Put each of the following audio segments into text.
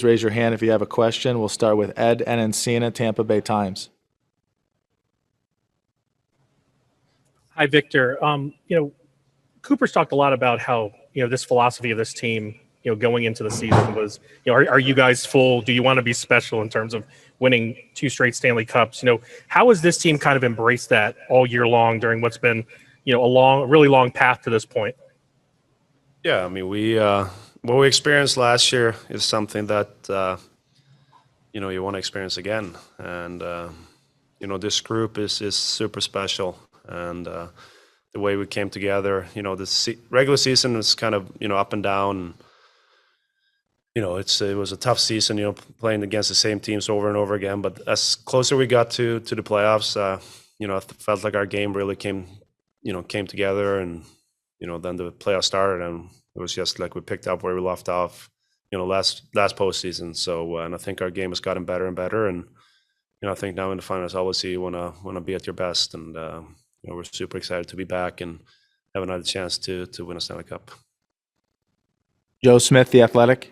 raise your hand if you have a question. We'll start with Ed Encina, Tampa Bay Times. Hi, Victor. Cooper's talked a lot about how, this philosophy of this team, going into the season was, are you guys full? Do you want to be special in terms of winning 2 straight Stanley Cups? How has this team kind of embraced that all year long during what's been, a really long path to this point? Yeah, I mean, what we experienced last year is something that, you want to experience again. And, this group is super special. And the way we came together, the regular season was kind of, up and down. It was a tough season, playing against the same teams over and over again. But as closer we got to the playoffs, I felt like our game really came together, and then the playoffs started, and it was just like we picked up where we left off, last postseason. So, and I think our game has gotten better and better, and I think now in the finals, obviously you want to be at your best, and we're super excited to be back and have another chance to win a Stanley Cup. Joe Smith, The Athletic.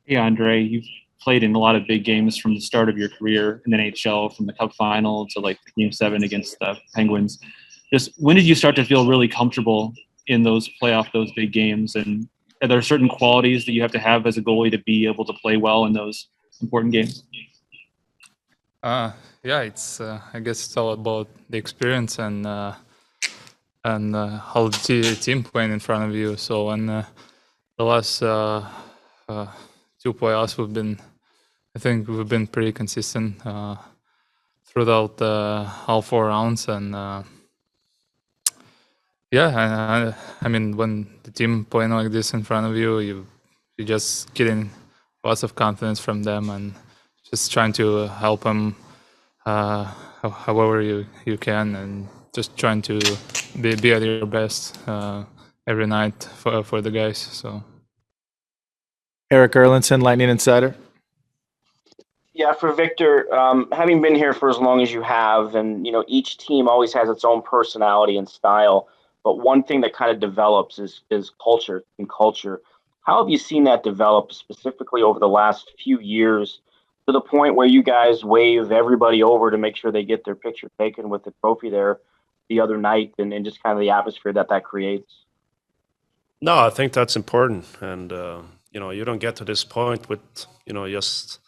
Hey, Andrei, you've played in a lot of big games from the start of your career in the NHL, from the Cup Final to like Game 7 against the Penguins. Just when did you start to feel really comfortable in those big games? And are there certain qualities that you have to have as a goalie to be able to play well in those important games? It's I guess it's all about the experience and how the team playing in front of you. So in the last 2 playoffs, I think we've been pretty consistent throughout all 4 rounds, and I mean, when the team playing like this in front of you, you just getting lots of confidence from them and just trying to help them however you can, and just trying to be at your best every night for the guys. So. Eric Erlinson, Lightning Insider. Yeah, for Victor, having been here for as long as you have, and each team always has its own personality and style, but one thing that kind of develops is culture and culture. How have you seen that develop specifically over the last few years, to the point where you guys wave everybody over to make sure they get their picture taken with the trophy there the other night, and just kind of the atmosphere that creates? No, I think that's important, and you don't get to this point with just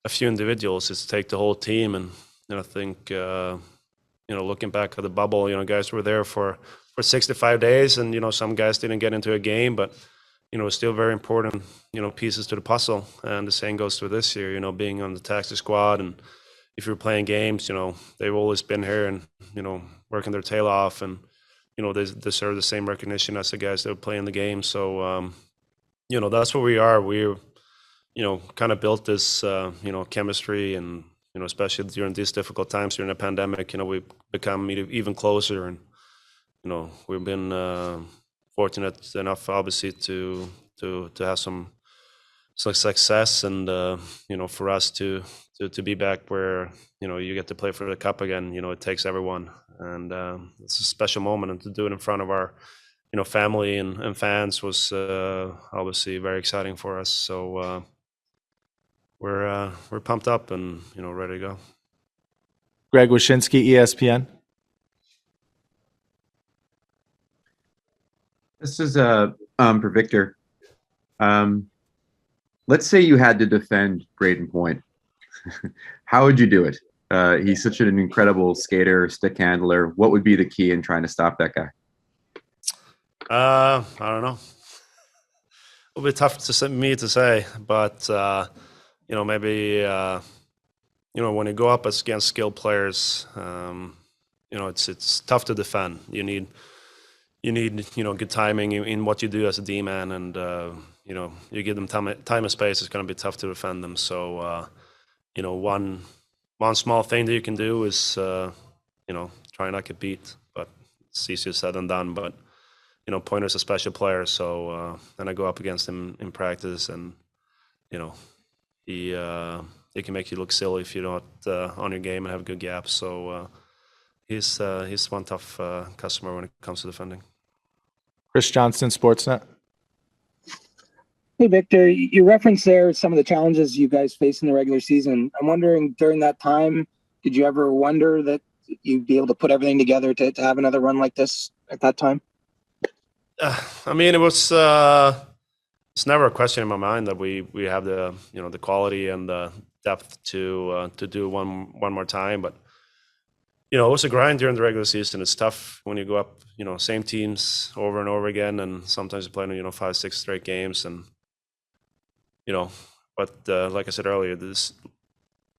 a few individuals. It's take the whole team, and I think looking back at the bubble, guys were there for 65 days, and some guys didn't get into a game, but still very important pieces to the puzzle. And the same goes to this year, being on the taxi squad, and if you're playing games, they've always been here and working their tail off, and they deserve the same recognition as the guys that play in the game. So that's what we are. We're kind of built this chemistry, and especially during these difficult times during the pandemic, we've become even closer, and we've been fortunate enough, obviously, to have some success, and for us to be back where you get to play for the cup again. It takes everyone, and it's a special moment, and to do it in front of our family and fans was obviously very exciting for us. So we're pumped up and ready to go. Greg Wyshynski, ESPN. This is for Victor. Let's say you had to defend Braden Point. How would you do it? He's such an incredible skater, stick handler. What would be the key in trying to stop that guy? I don't know. It'll be tough to me to say, but maybe when you go up against skilled players, it's tough to defend. You need good timing in what you do as a D-man, and you give them time and space. It's going to be tough to defend them. So one small thing that you can do is try not get beat, but it's easier said than done. But Pointer's a special player, so then I go up against him in practice, and he can make you look silly if you're not on your game and have good gaps. So he's one tough customer when it comes to defending. Chris Johnston, Sportsnet. Hey, Victor, you referenced there some of the challenges you guys faced in the regular season. I'm wondering, during that time, did you ever wonder that you'd be able to put everything together to have another run like this at that time? I mean, it's never a question in my mind that we have the the quality and the depth to do one more time. But it was a grind during the regular season. It's tough when you go up, same teams over and over again, and sometimes you play 5-6 straight games, and But like I said earlier,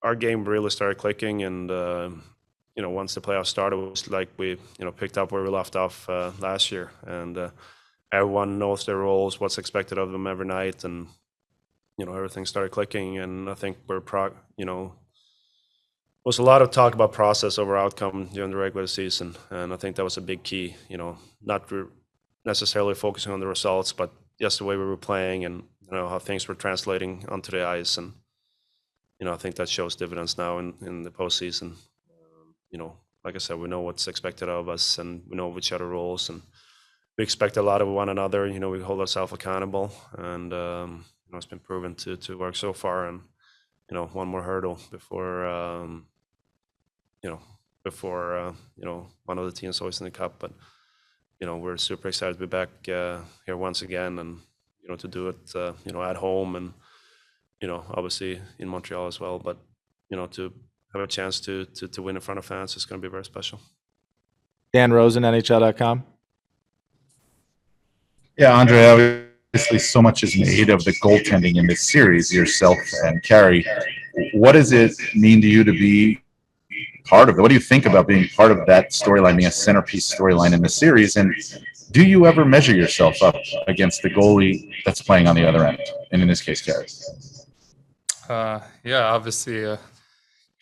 our game really started clicking, and once the playoffs started, it was like we picked up where we left off last year, and everyone knows their roles, what's expected of them every night, and everything started clicking. And I think was a lot of talk about process over outcome during the regular season, and I think that was a big key. Not necessarily focusing on the results, but just the way we were playing and how things were translating onto the ice. And I think that shows dividends now in the postseason. Like I said, we know what's expected of us, and we know which other roles, and we expect a lot of one another. We hold ourselves accountable, and it's been proven to work so far. And one more hurdle before one of the teams always in the cup. But we're super excited to be back here once again, and to do it at home, and obviously in Montreal as well. But to have a chance to win in front of fans is going to be very special. Dan Rosen, NHL.com. Yeah, Andrei, obviously so much is made of the goaltending in this series, yourself and Carey. What does it mean to you to be part of it? What do you think about being part of that storyline, being a centerpiece storyline in the series? And do you ever measure yourself up against the goalie that's playing on the other end? And in this case, Carey. Yeah, obviously,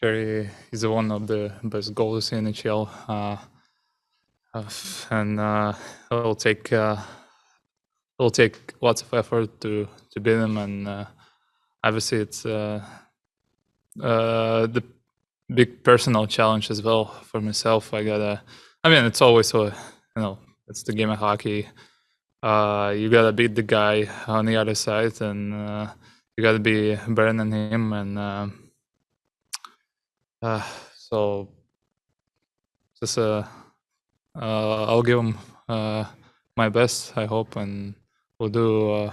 Carey is one of the best goalies in NHL. And it'll take lots of effort to beat him, and obviously it's the big personal challenge as well for myself. It's always it's the game of hockey. You gotta beat the guy on the other side, and you gotta be better than him, and so just I'll give him my best, I hope, and we'll do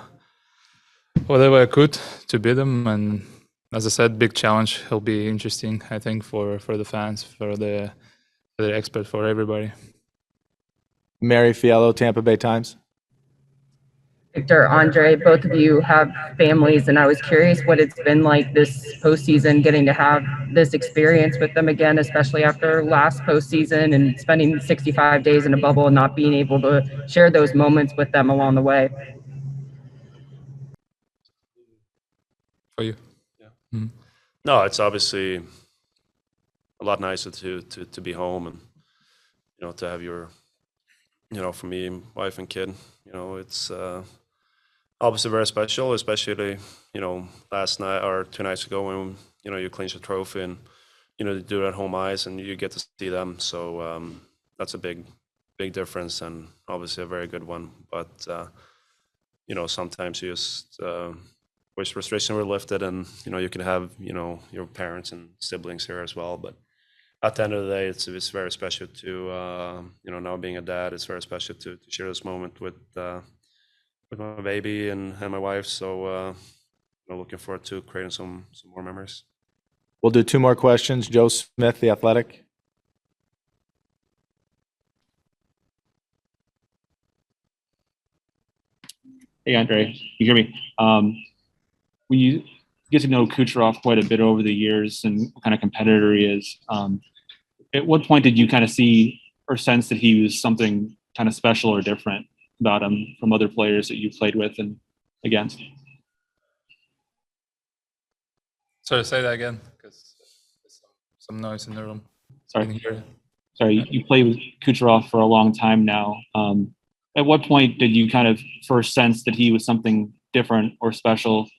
whatever I could to beat him. And as I said, big challenge. It'll be interesting, I think, for the fans, for the experts, for everybody. Mary Fiallo, Tampa Bay Times. Victor, Andrei, both of you have families, and I was curious what it's been like this postseason, getting to have this experience with them again, especially after last postseason and spending 65 days in a bubble and not being able to share those moments with them along the way. For you. Yeah. Mm-hmm. No, it's obviously a lot nicer to be home, and to have your for me, wife and kid, it's obviously very special, especially last night or 2 nights ago when you clinch a trophy, and to do it at home ice and you get to see them. So that's a big difference, and obviously a very good one. But sometimes you just wish restrictions were lifted, and you can have your parents and siblings here as well. But at the end of the day, it's very special to now being a dad. It's very special to share this moment with my baby and my wife. So looking forward to creating some more memories. We'll do 2 more questions. Joe Smith, The Athletic. Hey, Andrei, you hear me? When you get to know Kucherov quite a bit over the years and what kind of competitor he is, at what point did you kind of see or sense that he was something kind of special or different about him from other players that you played with and against? Sorry, say that again, because there's some noise in the room. Sorry, you played with Kucherov for a long time now. At what point did you kind of first sense that he was something different or special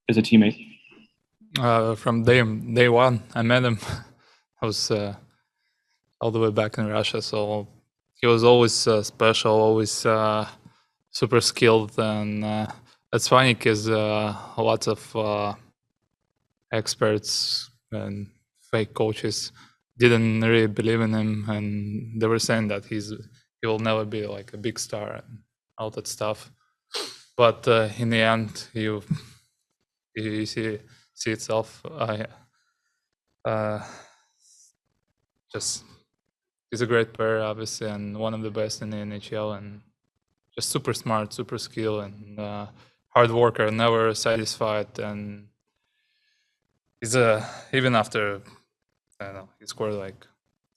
as a teammate? From day one, I met him. I was all the way back in Russia, so he was always special, always super skilled, and That's funny because lots of experts and fake coaches didn't really believe in him, and they were saying that he will never be like a big star and all that stuff. But in the end, you see itself. Just he's a great player, obviously, and one of the best in the NHL, and just super smart, super skilled, and hard worker, never satisfied. And he's even after I don't know, he scored like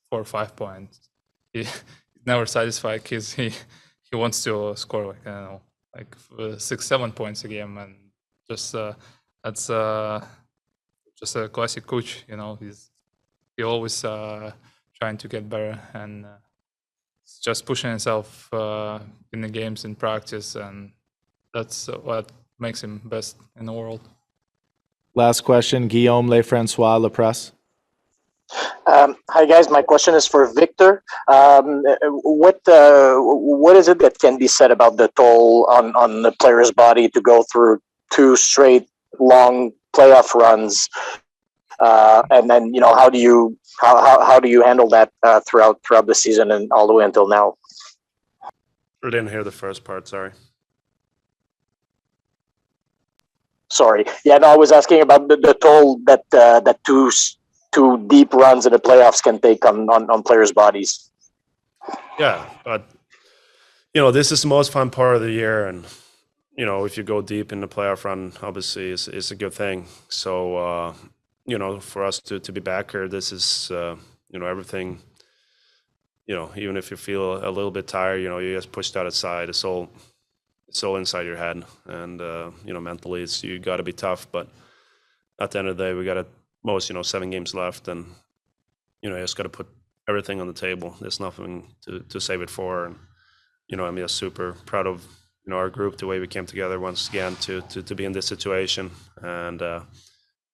4 or 5 points. He's never satisfied because he wants to score like I don't know, like 6-7 points a game, and just that's just a classic coach. You know, he always trying to get better, and just pushing himself in the games, in practice, and that's what makes him best in the world. Last question, Guillaume Lefrancois, La Presse. Hi guys, my question is for Victor. What is it that can be said about the toll on the player's body to go through 2 straight long playoff runs, and then how do you handle that throughout the season and all the way until now? I didn't hear the first part. Sorry. Yeah, no, I was asking about the toll that that two deep runs in the playoffs can take on players' bodies. Yeah, but this is the most fun part of the year, and if you go deep in the playoff run, obviously is a good thing. So for us to be back here, this is everything. Even if you feel a little bit tired, you just push that aside. It's all inside your head, and mentally, you got to be tough. But at the end of the day, we got at most 7 games left, and you just got to put everything on the table. There's nothing to save it for, and I'm just super proud of our group, the way we came together once again to be in this situation, and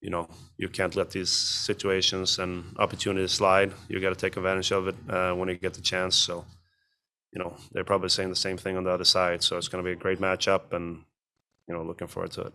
you can't let these situations and opportunities slide. You got to take advantage of it when you get the chance. So they're probably saying the same thing on the other side. So it's going to be a great matchup, and looking forward to it.